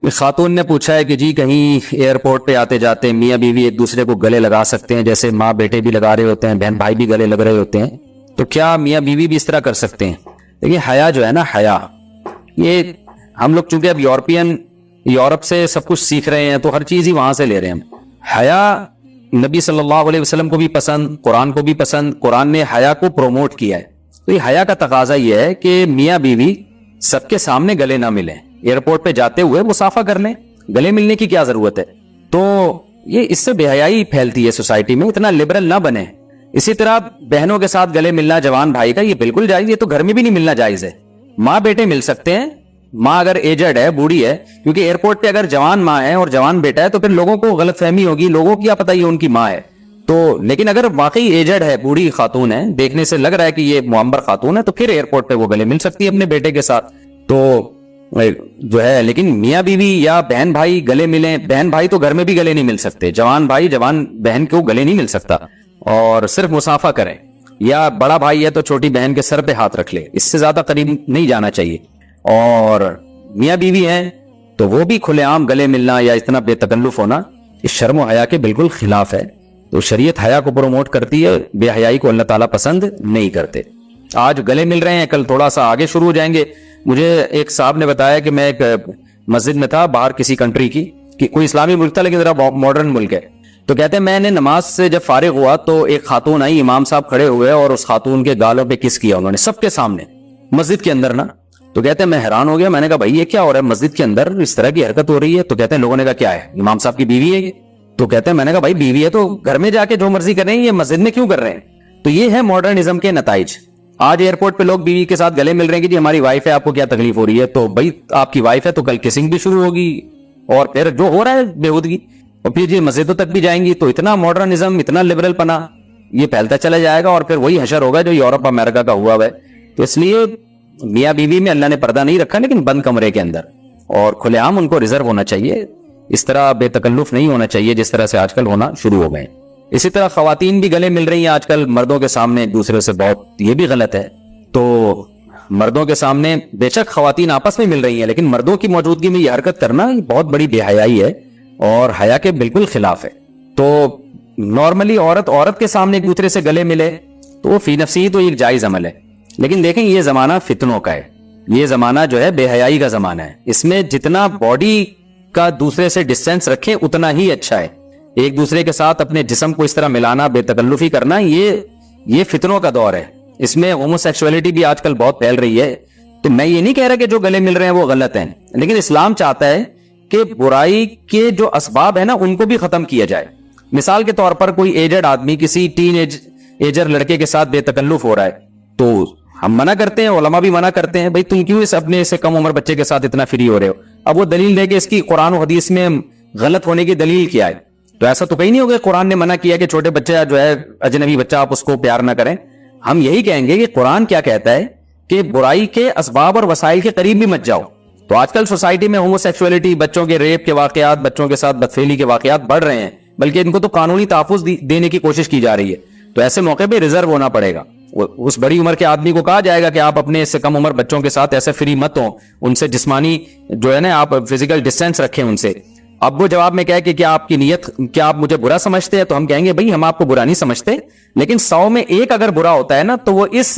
خاتون نے پوچھا ہے کہ جی کہیں ایئرپورٹ پہ آتے جاتے میاں بیوی ایک دوسرے کو گلے لگا سکتے ہیں، جیسے ماں بیٹے بھی لگا رہے ہوتے ہیں، بہن بھائی بھی گلے لگ رہے ہوتے ہیں، تو کیا میاں بیوی بھی اس طرح کر سکتے ہیں؟ دیکھیے حیا جو ہے نا، حیا یہ ہم لوگ چونکہ اب یورپ سے سب کچھ سیکھ رہے ہیں تو ہر چیز ہی وہاں سے لے رہے ہیں. حیا نبی صلی اللہ علیہ وسلم کو بھی پسند، قرآن کو بھی پسند، قرآن نے حیا کو پروموٹ کیا ہے. تو یہ حیا کا تقاضا یہ ہے کہ میاں بیوی سب کے سامنے گلے نہ ملیں، ایئرپورٹ پہ جاتے ہوئے مصافحہ کر لیں، گلے ملنے کی کیا ضرورت ہے؟ تو یہ اس سے بے حیائی پھیلتی ہے سوسائٹی میں، اتنا لبرل نہ بنے. اسی طرح بہنوں کے ساتھ گلے ملنا جوان بھائی کا یہ بالکل جائز، یہ تو گھر میں بھی نہیں ملنا جائز ہے. ماں بیٹے مل سکتے ہیں، ماں اگر ایجڈ ہے، بوڑھی ہے، کیونکہ ایئرپورٹ پہ اگر جوان ماں ہے اور جوان بیٹا ہے تو پھر لوگوں کو غلط فہمی ہوگی، لوگوں کی کیا پتہ یہ ان کی ماں ہے. تو لیکن اگر واقعی ایجڈ ہے، بوڑھی خاتون ہے، دیکھنے سے لگ رہا ہے کہ یہ معمر خاتون ہے، تو پھر ایئرپورٹ پہ وہ گلے مل سکتی ہے اپنے بیٹے کے ساتھ. تو جو ہے لیکن میاں بیوی یا بہن بھائی گلے ملیں، بہن بھائی تو گھر میں بھی گلے نہیں مل سکتے، جوان بھائی جوان بہن کو گلے نہیں مل سکتا، اور صرف مصافحہ کریں. یا بڑا بھائی ہے تو چھوٹی بہن کے سر پہ ہاتھ رکھ لے، اس سے زیادہ قریب نہیں جانا چاہیے. اور میاں بیوی ہیں تو وہ بھی کھلے عام گلے ملنا یا اتنا بے تکلف ہونا اس شرم و حیا کے بالکل خلاف ہے. تو شریعت حیا کو پروموٹ کرتی ہے، بے حیائی کو اللہ تعالیٰ پسند نہیں کرتے. آج گلے مل رہے ہیں، کل تھوڑا سا آگے شروع ہو جائیں گے. مجھے ایک صاحب نے بتایا کہ میں ایک مسجد میں تھا باہر کسی کنٹری کی، کہ کوئی اسلامی ملک تھا لیکن ذرا ماڈرن ملک ہے. تو کہتے ہیں میں نے نماز سے جب فارغ ہوا تو ایک خاتون آئی، امام صاحب کھڑے ہوئے اور اس خاتون کے گالوں پہ کس کیا انہوں نے سب کے سامنے، مسجد کے اندر نا. تو کہتے ہیں میں حیران ہو گیا، میں نے کہا بھائی یہ کیا ہو رہا ہے مسجد کے اندر، اس طرح کی حرکت ہو رہی ہے؟ تو کہتے ہیں لوگوں نے کہا کیا ہے، امام صاحب کی بیوی ہے یہ. تو کہتے ہیں میں نے کہا بھائی بیوی ہے تو گھر میں جا کے جو مرضی کر رہے ہیں، یہ مسجد میں کیوں کر رہے ہیں؟ تو یہ ہے ماڈرنزم کے نتائج. آج ایئرپورٹ پہ لوگ بیوی کے ساتھ گلے مل رہے ہیں کہ جی ہماری وائف ہے، آپ کو کیا تکلیف ہو رہی ہے؟ تو بھائی آپ کی وائف ہے تو کل کسنگ بھی شروع ہوگی، اور پھر جو ہو رہا ہے بےہودگی، اور پھر یہ مسجدوں تک بھی جائیں گی. تو اتنا ماڈرنزم، اتنا لبرل پنا یہ پھیلتا چلا جائے گا، اور پھر وہی حشر ہوگا جو یورپ امریکہ کا ہوا ہے. تو اس لیے میاں بیوی میں اللہ نے پردہ نہیں رکھا، لیکن بند کمرے کے اندر، اور کھلے عام ان کو ریزرو ہونا چاہیے. اس طرح بے تکلف نہیں ہونا چاہیے جس طرح سے آج کل ہونا شروع ہو گئے. اسی طرح خواتین بھی گلے مل رہی ہیں آج کل مردوں کے سامنے ایک دوسرے سے، بہت یہ بھی غلط ہے. تو مردوں کے سامنے بے شک خواتین آپس میں مل رہی ہیں، لیکن مردوں کی موجودگی میں یہ حرکت کرنا یہ بہت بڑی بے حیائی ہے اور حیا کے بالکل خلاف ہے. تو نارملی عورت کے سامنے ایک دوسرے سے گلے ملے تو وہ فی نفسی تو ایک جائز عمل ہے. لیکن دیکھیں یہ زمانہ فتنوں کا ہے، یہ زمانہ جو ہے بے حیائی کا زمانہ ہے. اس میں جتنا باڈی کا دوسرے سے ڈسٹینس رکھیں اتنا ہی اچھا ہے. ایک دوسرے کے ساتھ اپنے جسم کو اس طرح ملانا، بے تکلفی کرنا، یہ فتنوں کا دور ہے. اس میں ہومو سیکسولیٹی بھی آج کل بہت پھیل رہی ہے. تو میں یہ نہیں کہہ رہا کہ جو گلے مل رہے ہیں وہ غلط ہیں، لیکن اسلام چاہتا ہے کہ برائی کے جو اسباب ہیں نا ان کو بھی ختم کیا جائے. مثال کے طور پر کوئی ایجڈ آدمی کسی ٹین ایجر لڑکے کے ساتھ بے تکلف ہو رہا ہے، تو ہم منع کرتے ہیں، علماء بھی منع کرتے ہیں، بھائی تم کیوں اپنے سے کم عمر بچے کے ساتھ اتنا فری ہو رہے ہو؟ اب وہ دلیل دے کہ اس کی قرآن و حدیث میں غلط ہونے کی دلیل کیا ہے. تو ایسا تو کہیں نہیں ہوگا قرآن نے منع کیا کہ چھوٹے بچہ جو ہے اجنبی بچہ آپ اس کو پیار نہ کریں. ہم یہی کہیں گے کہ قرآن کیا کہتا ہے کہ برائی کے اسباب اور وسائل کے قریب بھی مت جاؤ. تو آج کل سوسائٹی میں ہومو سیکسولیٹی، بچوں کے ریپ کے واقعات، بچوں کے ساتھ بدفعلی کے واقعات بڑھ رہے ہیں، بلکہ ان کو تو قانونی تحفظ دینے کی کوشش کی جا رہی ہے. تو ایسے موقع پہ ریزرو ہونا پڑے گا. اس بڑی عمر کے آدمی کو کہا جائے گا کہ آپ اپنے اس سے کم عمر بچوں کے ساتھ ایسے فری مت ہوں، ان سے جسمانی جو ہے نا آپ فزیکل ڈسٹینس رکھیں ان سے. اب وہ جواب میں کہے کہ کیا آپ کی نیت، کیا آپ مجھے برا سمجھتے ہیں؟ تو ہم کہیں گے بھائی ہم آپ کو برا نہیں سمجھتے، لیکن 100 میں ایک اگر برا ہوتا ہے نا تو وہ اس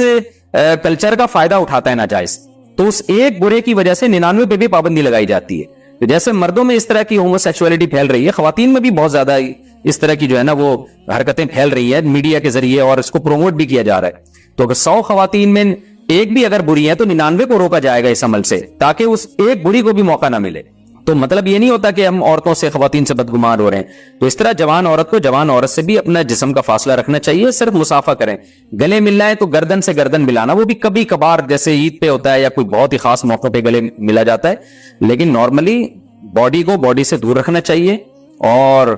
کلچر کا فائدہ اٹھاتا ہے ناجائز، تو اس ایک برے کی وجہ سے 99 پہ بھی پابندی لگائی جاتی ہے. تو جیسے مردوں میں اس طرح کی ہومو سیکسولیٹی پھیل رہی ہے، خواتین میں بھی بہت زیادہ اس طرح کی جو ہے نا وہ حرکتیں پھیل رہی ہیں میڈیا کے ذریعے، اور اس کو پروموٹ بھی کیا جا رہا ہے. تو اگر 100 خواتین میں ایک بھی اگر بری ہے تو 99 کو روکا جائے گا اس عمل سے، تاکہ اس ایک بری کو بھی موقع نہ ملے. تو مطلب یہ نہیں ہوتا کہ ہم عورتوں سے، خواتین سے بدگمان ہو رہے ہیں. تو اس طرح جوان عورت کو جوان عورت سے بھی اپنا جسم کا فاصلہ رکھنا چاہیے، صرف مصافحہ کریں. گلے ملنا ہے تو گردن سے گردن ملانا، وہ بھی کبھی کبھار جیسے عید پہ ہوتا ہے یا کوئی بہت ہی خاص موقع پہ گلے ملا جاتا ہے، لیکن نارملی باڈی کو باڈی سے دور رکھنا چاہیے. اور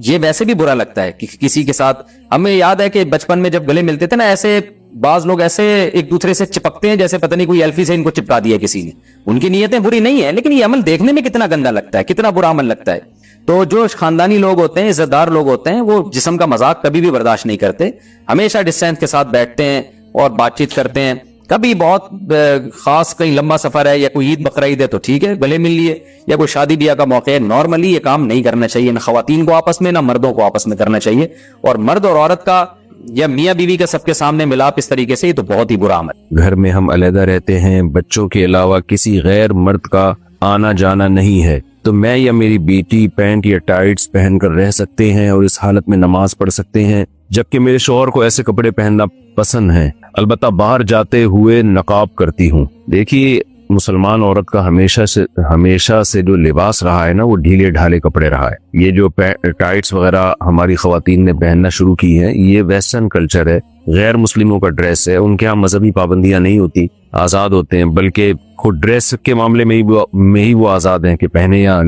یہ ویسے بھی برا لگتا ہے کہ کسی کے ساتھ، ہمیں یاد ہے کہ بچپن میں جب گلے ملتے تھے نا، ایسے بعض لوگ ایسے ایک دوسرے سے چپکتے ہیں جیسے پتہ نہیں کوئی ایلفی سے ان کو چپکا دیا کسی نے. ان کی نیتیں بری نہیں ہیں، لیکن یہ عمل دیکھنے میں کتنا گندا لگتا ہے، کتنا برا عمل لگتا ہے. تو جو خاندانی لوگ ہوتے ہیں، عزت دار لوگ ہوتے ہیں، وہ جسم کا مذاق کبھی بھی برداشت نہیں کرتے، ہمیشہ ڈسٹینس کے ساتھ بیٹھتے ہیں اور بات چیت کرتے ہیں. کبھی بہت خاص کہیں لمبا سفر ہے یا کوئی عید بقرعید ہے تو ٹھیک ہے گلے مل لیے، یا کوئی شادی بیاہ کا موقع ہے، نارملی یہ کام نہیں کرنا چاہیے، نہ خواتین کو آپس میں نہ مردوں کو آپس میں کرنا چاہیے. اور مرد اور عورت کا یا میاں بیوی کا سب کے سامنے ملاپ اس طریقے سے، یہ تو بہت ہی برا عمل ہے. گھر میں ہم علیحدہ رہتے ہیں، بچوں کے علاوہ کسی غیر مرد کا آنا جانا نہیں ہے، تو میں یا میری بیٹی پینٹ یا ٹائٹس پہن کر رہ سکتے ہیں اور اس حالت میں نماز پڑھ سکتے ہیں، جبکہ میرے شوہر کو ایسے کپڑے پہننا پسند ہے. البتہ باہر جاتے ہوئے نقاب کرتی ہوں. دیکھیے مسلمان عورت کا ہمیشہ سے جو لباس رہا ہے نا، وہ ڈھیلے ڈھالے کپڑے رہا ہے. یہ جو ٹائٹس وغیرہ ہماری خواتین نے پہننا شروع کی ہیں، یہ ویسٹرن کلچر ہے، غیر مسلموں کا ڈریس ہے. ان کے ہاں مذہبی پابندیاں نہیں ہوتی، آزاد ہوتے ہیں، بلکہ خود ڈریس کے معاملے میں ہی وہ آزاد ہیں کہ پہنے یا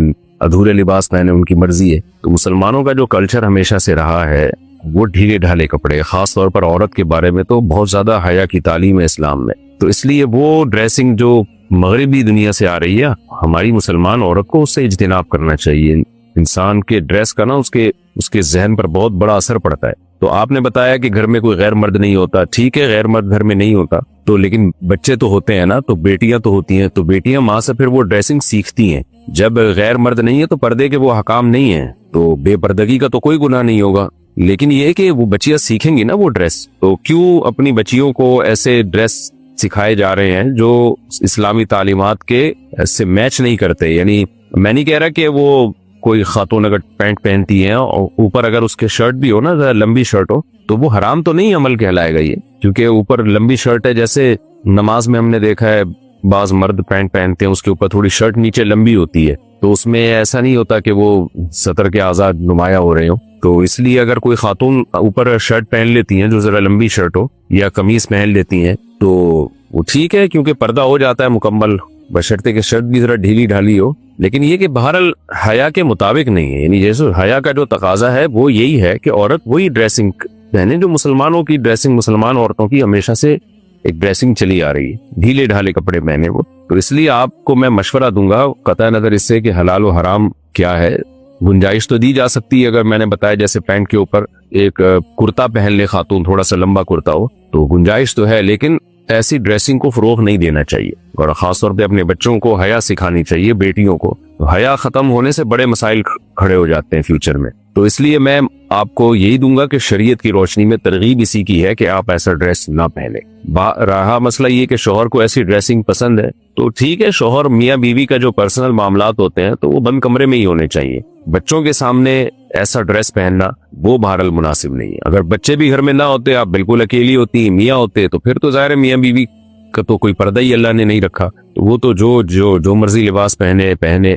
ادھورے لباس پہنے، ان کی مرضی ہے. تو مسلمانوں کا جو کلچر ہمیشہ سے رہا ہے وہ ڈھیلے ڈھالے کپڑے، خاص طور پر عورت کے بارے میں تو بہت زیادہ حیا کی تعلیم ہے اسلام میں. تو اس لیے وہ ڈریسنگ جو مغربی دنیا سے آ رہی ہے، ہماری مسلمان عورت کو اس سے اجتناب کرنا چاہیے. انسان کے ڈریس کا نا اس کے ذہن پر بہت بڑا اثر پڑتا ہے. تو آپ نے بتایا کہ گھر میں کوئی غیر مرد نہیں ہوتا، ٹھیک ہے غیر مرد گھر میں نہیں ہوتا تو، لیکن بچے تو ہوتے ہیں نا، تو بیٹیاں تو ہوتی ہیں، تو بیٹیاں ماں سے پھر وہ ڈریسنگ سیکھتی ہیں. جب غیر مرد نہیں ہے تو پردے کے وہ حکام نہیں ہیں، تو بے پردگی کا تو کوئی گناہ نہیں ہوگا. لیکن یہ کہ وہ بچیاں سیکھیں گی نا وہ ڈریس، تو کیوں اپنی بچیوں کو ایسے ڈریس سکھائے جا رہے ہیں جو اسلامی تعلیمات کے سے میچ نہیں کرتے. یعنی میں نہیں کہہ رہا کہ وہ کوئی خاتون اگر پینٹ پہنتی ہیں اور اوپر اگر اس کے شرٹ بھی ہو نا، لمبی شرٹ ہو، تو وہ حرام تو نہیں عمل کہلائے گا یہ، کیونکہ اوپر لمبی شرٹ ہے. جیسے نماز میں ہم نے دیکھا ہے بعض مرد پینٹ پہنتے ہیں، اس کے اوپر تھوڑی شرٹ نیچے لمبی ہوتی ہے، تو اس میں ایسا نہیں ہوتا کہ وہ سطر کے آزاد نمایاں ہو رہے ہوں. تو اس لیے اگر کوئی خاتون اوپر شرٹ پہن لیتی ہیں جو ذرا لمبی شرٹ ہو یا قمیص پہن لیتی ہیں تو وہ ٹھیک ہے، کیونکہ پردہ ہو جاتا ہے مکمل، بشرطے کہ شرٹ بھی ذرا ڈھیلی ڈھالی ہو. لیکن یہ کہ بہرحال حیا کے مطابق نہیں ہے. یعنی جیسے حیا کا جو تقاضا ہے وہ یہی ہے کہ عورت وہی ڈریسنگ پہنے جو مسلمانوں کی ڈریسنگ، مسلمان عورتوں کی ہمیشہ سے ایک ڈریسنگ چلی آ رہی ہے، ڈھیلے ڈھالے کپڑے پہنے وہ. تو اس لیے آپ کو میں مشورہ دوں گا، قطع نظر اس سے کہ حلال و حرام کیا ہے، گنجائش تو دی جا سکتی ہے. اگر میں نے بتایا جیسے پینٹ کے اوپر ایک کرتا پہن لے خاتون، تھوڑا سا لمبا کرتا ہو، تو گنجائش تو ہے، لیکن ایسی ڈریسنگ کو فروغ نہیں دینا چاہیے. اور خاص طور پہ اپنے بچوں کو حیا سکھانی چاہیے، بیٹیوں کو. حیا ختم ہونے سے بڑے مسائل کھڑے ہو جاتے ہیں فیوچر میں. تو اس لیے میں آپ کو یہی دوں گا کہ شریعت کی روشنی میں ترغیب اسی کی ہے کہ آپ ایسا ڈریس نہ پہنیں. رہا مسئلہ یہ کہ شوہر کو ایسی ڈریسنگ پسند ہے تو ٹھیک ہے، شوہر میاں بیوی کا جو پرسنل معاملات ہوتے ہیں تو وہ بند کمرے میں ہی ہونے چاہیے. بچوں کے سامنے ایسا ڈریس پہننا وہ بہرحال مناسب نہیں ہے. اگر بچے بھی گھر میں نہ ہوتے، آپ بالکل اکیلی ہوتی، میاں ہوتے، تو پھر تو ظاہر ہے میاں بیوی کا تو کوئی پردہ ہی اللہ نے نہیں رکھا، تو وہ تو جو مرضی لباس پہنے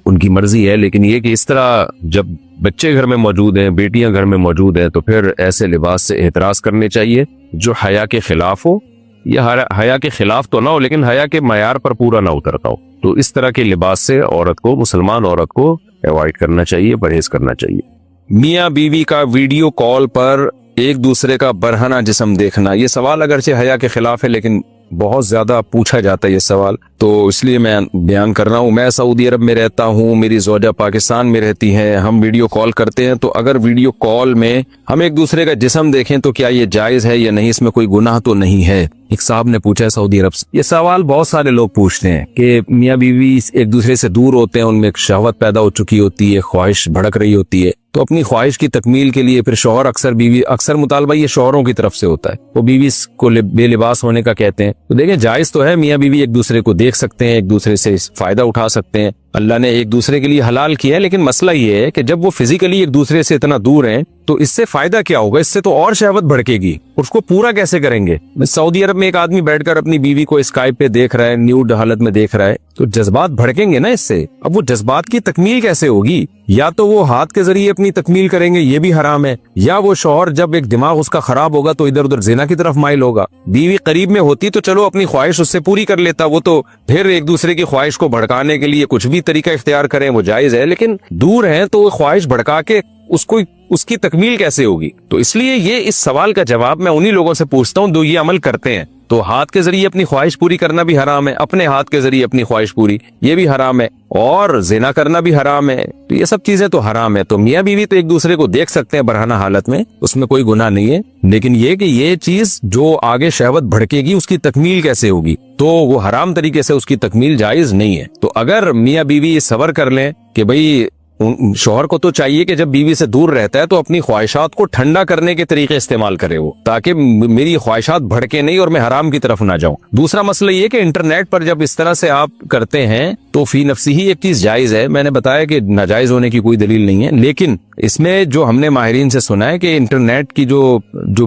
ان کی مرضی ہے. لیکن یہ کہ اس طرح جب بچے گھر میں موجود ہیں، بیٹیاں گھر میں موجود ہیں، تو پھر ایسے لباس سے احتراز کرنے چاہیے جو حیا کے خلاف ہو، یا حیا کے خلاف تو نہ ہو لیکن حیا کے معیار پر پورا نہ اترتا ہو. تو اس طرح کے لباس سے عورت کو، مسلمان عورت کو ایوائڈ کرنا چاہیے، پرہیز کرنا چاہیے. میاں بیوی کا ویڈیو کال پر ایک دوسرے کا برہنہ جسم دیکھنا، یہ سوال اگرچہ حیا کے خلاف ہے لیکن بہت زیادہ پوچھا جاتا ہے یہ سوال، تو اس لیے میں بیان کر رہا ہوں. میں سعودی عرب میں رہتا ہوں، میری زوجہ پاکستان میں رہتی ہیں، ہم ویڈیو کال کرتے ہیں، تو اگر ویڈیو کال میں ہم ایک دوسرے کا جسم دیکھیں تو کیا یہ جائز ہے یا نہیں، اس میں کوئی گناہ تو نہیں ہے؟ ایک صاحب نے پوچھا ہے سعودی عرب سے. یہ سوال بہت سارے لوگ پوچھتے ہیں کہ میاں بیوی ایک دوسرے سے دور ہوتے ہیں، ان میں ایک شہوت پیدا ہو چکی ہوتی ہے، خواہش بھڑک رہی ہوتی ہے، تو اپنی خواہش کی تکمیل کے لیے پھر شوہر اکثر مطالبہ یہ شوہروں کی طرف سے ہوتا ہے، وہ بیوی کو بے لباس ہونے کا کہتے ہیں. تو دیکھیں جائز تو ہے، میاں بیوی ایک دوسرے کو دیکھ سکتے ہیں، ایک دوسرے سے فائدہ اٹھا سکتے ہیں، اللہ نے ایک دوسرے کے لیے حلال کیا ہے. لیکن مسئلہ یہ ہے کہ جب وہ فزیکلی ایک دوسرے سے اتنا دور ہیں تو اس سے فائدہ کیا ہوگا؟ اس سے تو اور شہوت بھڑکے گی، اس کو پورا کیسے کریں گے؟ سعودی عرب میں ایک آدمی بیٹھ کر اپنی بیوی کو اسکائپ پہ دیکھ رہا ہے، نیوڈ حالت میں دیکھ رہا ہے، تو جذبات بھڑکیں گے نا اس سے. اب وہ جذبات کی تکمیل کیسے ہوگی؟ یا تو وہ ہاتھ کے ذریعے اپنی تکمیل کریں گے، یہ بھی حرام ہے، یا وہ شوہر جب ایک دماغ اس کا خراب ہوگا تو ادھر ادھر زنا کی طرف مائل ہوگا. بیوی قریب میں ہوتی تو چلو اپنی خواہش اس سے پوری کر لیتا، وہ تو پھر ایک دوسرے کی خواہش کو بھڑکانے کے لیے کچھ بھی طریقہ اختیار کریں وہ جائز ہے. لیکن دور ہیں تو وہ خواہش بھڑکا کے اس کی تکمیل کیسے ہوگی؟ تو اس لیے اس سوال کا جواب میں انہی لوگوں سے پوچھتا ہوں جو یہ عمل کرتے ہیں. تو ہاتھ کے ذریعے اپنی خواہش پوری کرنا بھی حرام ہے, اپنے ہاتھ کے ذریعے اپنی خواہش پوری یہ بھی حرام ہے, اور زنا کرنا بھی حرام ہے. تو یہ سب چیزیں تو حرام ہے. تو میاں بیوی تو ایک دوسرے کو دیکھ سکتے ہیں برہنہ حالت میں, اس میں کوئی گناہ نہیں ہے, لیکن یہ کہ یہ چیز جو آگے شہوت بھڑکے گی اس کی تکمیل کیسے ہوگی, تو وہ حرام طریقے سے اس کی تکمیل جائز نہیں ہے. تو اگر میاں بیوی صبر کر لیں کہ بھئی شوہر کو تو چاہیے کہ جب بیوی سے دور رہتا ہے تو اپنی خواہشات کو ٹھنڈا کرنے کے طریقے استعمال کرے وہ, تاکہ میری خواہشات بھڑکے نہیں اور میں حرام کی طرف نہ جاؤں. دوسرا مسئلہ یہ کہ انٹرنیٹ پر جب اس طرح سے آپ کرتے ہیں تو فی نفسی ہی ایک چیز جائز ہے. میں نے بتایا کہ ناجائز ہونے کی کوئی دلیل نہیں ہے, لیکن اس میں جو ہم نے ماہرین سے سنا ہے کہ انٹرنیٹ کی جو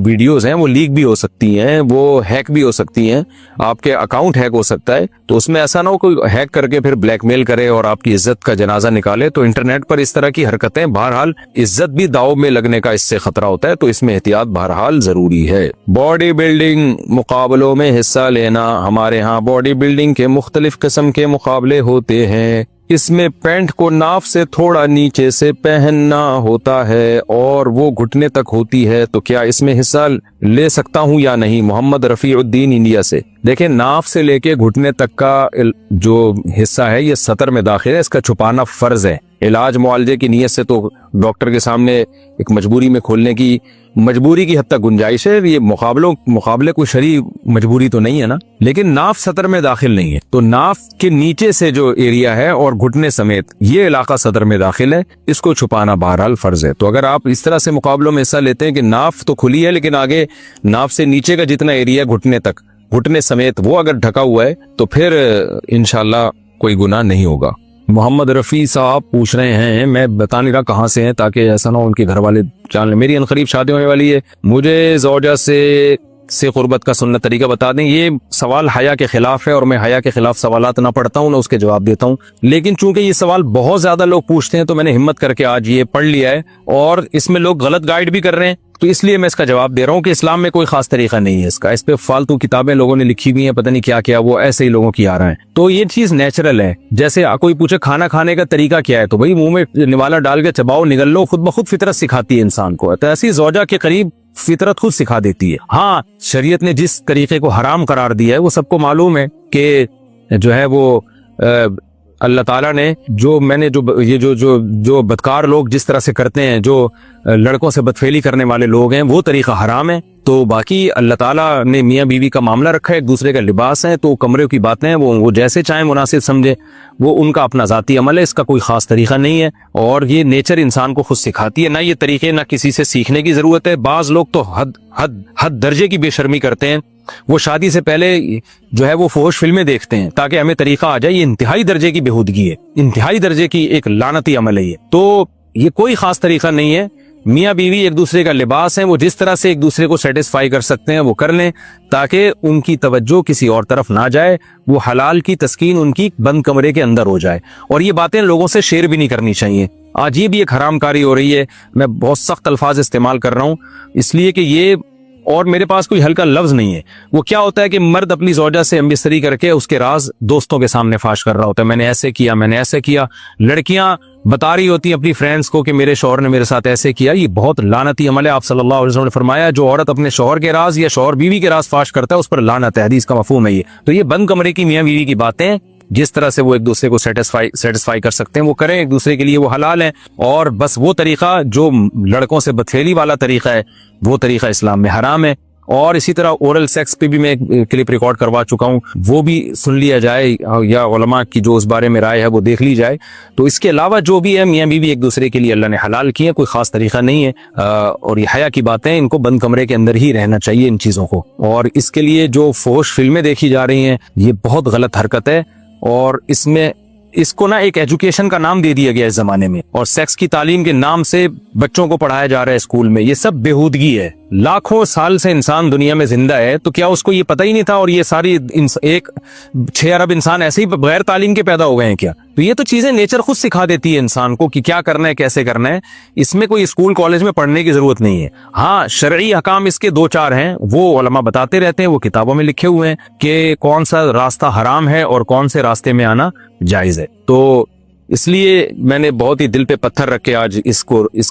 ویڈیوز ہیں وہ لیک بھی ہو سکتی ہیں, وہ ہیک بھی ہو سکتی ہیں, آپ کے اکاؤنٹ ہیک ہو سکتا ہے. تو اس میں ایسا نہ ہو کوئی ہیک کر کے پھر بلیک میل کرے اور آپ کی عزت کا جنازہ نکالے. تو انٹرنیٹ پر اس طرح کی حرکتیں بہرحال عزت بھی داؤ میں لگنے کا اس سے خطرہ ہوتا ہے, تو اس میں احتیاط بہرحال ضروری ہے. باڈی بلڈنگ مقابلوں میں حصہ لینا. ہمارے ہاں باڈی بلڈنگ کے مختلف قسم کے مقابلے ہوتے ہیں. اس میں پینٹ کو ناف سے تھوڑا نیچے سے پہننا ہوتا ہے اور وہ گھٹنے تک ہوتی ہے. تو کیا اس میں حصہ لے سکتا ہوں یا نہیں؟ محمد رفیع الدین انڈیا سے. دیکھیں, ناف سے لے کے گھٹنے تک کا جو حصہ ہے یہ سطر میں داخل ہے, اس کا چھپانا فرض ہے. علاج معالجے کی نیت سے تو ڈاکٹر کے سامنے ایک مجبوری میں کھولنے کی مجبوری کی حد تک گنجائش ہے. یہ مقابلے کوئی شرعی مجبوری تو نہیں ہے نا, لیکن ناف سطر میں داخل نہیں ہے. تو ناف کے نیچے سے جو ایریا ہے اور گھٹنے سمیت یہ علاقہ سطر میں داخل ہے, اس کو چھپانا بہرحال فرض ہے. تو اگر آپ اس طرح سے مقابلوں میں حصہ لیتے ہیں کہ ناف تو کھلی ہے لیکن آگے ناف سے نیچے کا جتنا ایریا گھٹنے تک, گھٹنے سمیت وہ اگر ڈھکا ہوا ہے تو پھر انشاءاللہ کوئی گناہ نہیں ہوگا. محمد رفیع صاحب پوچھ رہے ہیں, میں بتا نہیں رہا کہاں سے ہیں تاکہ ایسا نہ ہو ان کے گھر والے جان لیں. میری انقریب شادی ہونے والی ہے, مجھے زوجہ سے قربت کا سنت طریقہ بتا دیں. یہ سوال حیا کے خلاف ہے اور میں حیا کے خلاف سوالات نہ پڑھتا ہوں نہ اس کے جواب دیتا ہوں, لیکن چونکہ یہ سوال بہت زیادہ لوگ پوچھتے ہیں تو میں نے ہمت کر کے آج یہ پڑھ لیا ہے, اور اس میں لوگ غلط گائیڈ بھی کر رہے ہیں, تو اس لیے میں اس کا جواب دے رہا ہوں کہ اسلام میں کوئی خاص طریقہ نہیں ہے اس کا. اس پہ فالتو کتابیں لوگوں نے لکھی ہوئی ہیں, پتہ نہیں کیا کیا, وہ ایسے ہی لوگوں کی آ رہا ہے. تو یہ چیز نیچرل ہے. جیسے کوئی پوچھے کھانا کھانے کا طریقہ کیا ہے, تو بھئی منہ میں نوالا ڈال کے چباؤ, نگل لو, خود بخود فطرت سکھاتی ہے انسان کو. تو ایسی زوجہ کے قریب فطرت خود سکھا دیتی ہے. ہاں, شریعت نے جس طریقے کو حرام قرار دیا ہے وہ سب کو معلوم ہے کہ جو ہے وہ اللہ تعالیٰ نے جو بدکار لوگ جس طرح سے کرتے ہیں, جو لڑکوں سے بدفعلی کرنے والے لوگ ہیں, وہ طریقہ حرام ہے. تو باقی اللہ تعالیٰ نے میاں بیوی کا معاملہ رکھا ہے, ایک دوسرے کا لباس ہے, تو کمرے کی باتیں ہیں وہ جیسے چاہیں مناسب سمجھے, وہ ان کا اپنا ذاتی عمل ہے, اس کا کوئی خاص طریقہ نہیں ہے, اور یہ نیچر انسان کو خود سکھاتی ہے. نہ یہ طریقے نہ کسی سے سیکھنے کی ضرورت ہے. بعض لوگ تو حد درجے کی بے شرمی کرتے ہیں, وہ شادی سے پہلے جو ہے وہ فحش فلمیں دیکھتے ہیں تاکہ ہمیں طریقہ آ جائے. یہ انتہائی درجے کی بےہودگی ہے, انتہائی درجے کی ایک لعنتی عمل ہے یہ. تو یہ کوئی خاص طریقہ نہیں ہے. میاں بیوی ایک دوسرے کا لباس ہیں, وہ جس طرح سے ایک دوسرے کو سیٹسفائی کر سکتے ہیں وہ کر لیں, تاکہ ان کی توجہ کسی اور طرف نہ جائے, وہ حلال کی تسکین ان کی بند کمرے کے اندر ہو جائے. اور یہ باتیں لوگوں سے شیئر بھی نہیں کرنی چاہیے. آج یہ بھی ایک حرام کاری ہو رہی ہے. میں بہت سخت الفاظ استعمال کر رہا ہوں اس لیے کہ یہ, اور میرے پاس کوئی ہلکا لفظ نہیں ہے. وہ کیا ہوتا ہے کہ مرد اپنی زوجہ سے ہمبستری کر کے اس کے راز دوستوں کے سامنے فاش کر رہا ہوتا ہے, میں نے ایسے کیا, میں نے ایسے کیا. لڑکیاں بتا رہی ہوتی ہیں اپنی فرینڈز کو کہ میرے شوہر نے میرے ساتھ ایسے کیا. یہ بہت لعنتی عمل ہے. آپ صلی اللہ علیہ وسلم نے فرمایا جو عورت اپنے شوہر کے راز یا شوہر بیوی کے راز فاش کرتا ہے اس پر لعنت ہے. حدیث کا مفہوم ہے یہ. تو یہ بند کمرے کی میاں بیوی کی باتیں, جس طرح سے وہ ایک دوسرے کو سیٹسفائی کر سکتے ہیں وہ کریں, ایک دوسرے کے لیے وہ حلال ہیں. اور بس وہ طریقہ جو لڑکوں سے بدفعلی والا طریقہ ہے وہ طریقہ اسلام میں حرام ہے. اور اسی طرح اورل سیکس پہ بھی میں ایک کلپ ریکارڈ کروا چکا ہوں, وہ بھی سن لیا جائے, یا علماء کی جو اس بارے میں رائے ہے وہ دیکھ لی جائے. تو اس کے علاوہ جو بھی ہے میاں بیوی ایک دوسرے کے لیے اللہ نے حلال کی ہے, کوئی خاص طریقہ نہیں ہے. اور یہ حیا کی باتیں, ان کو بند کمرے کے اندر ہی رہنا چاہیے ان چیزوں کو. اور اس کے لیے جو فحش فلمیں دیکھی جا رہی ہیں یہ بہت غلط حرکت ہے, اور اس کو نا ایک ایجوکیشن کا نام دے دیا گیا اس زمانے میں, اور سیکس کی تعلیم کے نام سے بچوں کو پڑھایا جا رہا ہے اسکول میں. یہ سب بےہودگی ہے. لاکھوں سال سے انسان دنیا میں زندہ ہے, تو کیا اس کو یہ پتہ ہی نہیں تھا؟ اور یہ ساری 6 ارب انسان ایسے ہی بغیر تعلیم کے پیدا ہو گئے ہیں کیا؟ تو یہ تو چیزیں نیچر خود سکھا دیتی ہے انسان کو کہ کیا کرنا ہے, کیسے کرنا ہے. اس میں کوئی اسکول کالج میں پڑھنے کی ضرورت نہیں ہے. ہاں, شرعی احکام اس کے 2-4 ہیں, وہ علماء بتاتے رہتے ہیں, وہ کتابوں میں لکھے ہوئے ہیں کہ کون سا راستہ حرام ہے اور کون سے راستے میں آنا جائز ہے. تو اس لیے میں نے بہت ہی دل پہ پتھر رکھ کے آج اس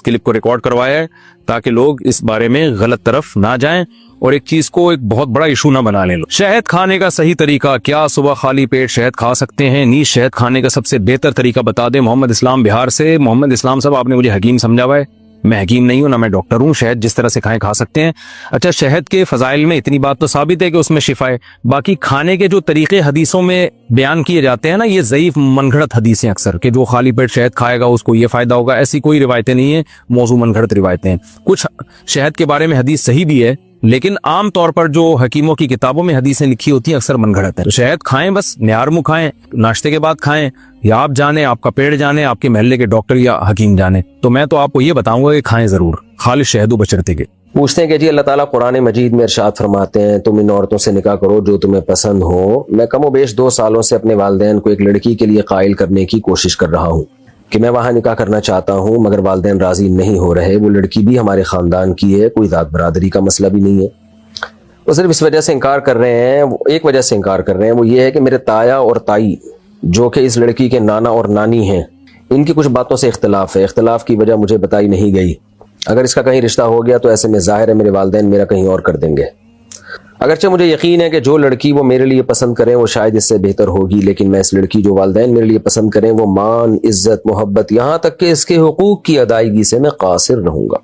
کلپ کو ریکارڈ کروایا ہے, تاکہ لوگ اس بارے میں غلط طرف نہ جائیں. اور ایک چیز کو ایک بہت بڑا ایشو نہ بنا لیں. شہد کھانے کا صحیح طریقہ کیا؟ صبح خالی پیٹ شہد کھا سکتے ہیں؟ نیز شہد کھانے کا سب سے بہتر طریقہ بتا دیں. محمد اسلام بہار سے. محمد اسلام صاحب آپ نے مجھے حکیم سمجھا ہوا ہے، میں حکیم نہیں ہوں، نہ میں ڈاکٹر ہوں. شہد جس طرح سے کھائیں کھا سکتے ہیں. اچھا، شہد کے فضائل میں اتنی بات تو ثابت ہے کہ اس میں شفا ہے. باقی کھانے کے جو طریقے حدیثوں میں بیان کیے جاتے ہیں نا، یہ ضعیف من گھڑت حدیثیں اکثر، کہ جو خالی پیٹ شہد کھائے گا اس کو یہ فائدہ ہوگا، ایسی کوئی روایتیں نہیں ہیں، موضوع من گھڑت روایتیں ہیں. کچھ شہد کے بارے میں حدیث صحیح بھی ہے، لیکن عام طور پر جو حکیموں کی کتابوں میں حدیثیں لکھی ہوتی ہیں اکثر من گھڑت ہے. تو شہد کھائیں، بس نیار منہ کھائیں، ناشتے کے بعد کھائیں، یا آپ جانیں، آپ کا پیڑ جانے، آپ کے محلے کے ڈاکٹر یا حکیم جانے. تو میں تو آپ کو یہ بتاؤں گا کہ کھائیں ضرور، خالص شہد و بچرتے کے. پوچھتے ہیں کہ جی اللہ تعالیٰ قرآن مجید میں ارشاد فرماتے ہیں تم ان عورتوں سے نکاح کرو جو تمہیں پسند ہو. میں کم و بیش 2 سالوں سے اپنے والدین کو ایک لڑکی کے لیے قائل کرنے کی کوشش کر رہا ہوں کہ میں وہاں نکاح کرنا چاہتا ہوں، مگر والدین راضی نہیں ہو رہے. وہ لڑکی بھی ہمارے خاندان کی ہے، کوئی ذات برادری کا مسئلہ بھی نہیں ہے. وہ صرف اس وجہ سے انکار کر رہے ہیں، ایک وجہ سے انکار کر رہے ہیں، وہ یہ ہے کہ میرے تایا اور تائی جو کہ اس لڑکی کے نانا اور نانی ہیں، ان کی کچھ باتوں سے اختلاف ہے. اختلاف کی وجہ مجھے بتائی نہیں گئی. اگر اس کا کہیں رشتہ ہو گیا تو ایسے میں ظاہر ہے میرے والدین میرا کہیں اور کر دیں گے. اگرچہ مجھے یقین ہے کہ جو لڑکی وہ میرے لیے پسند کریں وہ شاید اس سے بہتر ہوگی، لیکن میں اس لڑکی جو والدین میرے لیے پسند کریں وہ مان، عزت، محبت، یہاں تک کہ اس کے حقوق کی ادائیگی سے میں قاصر رہوں گا.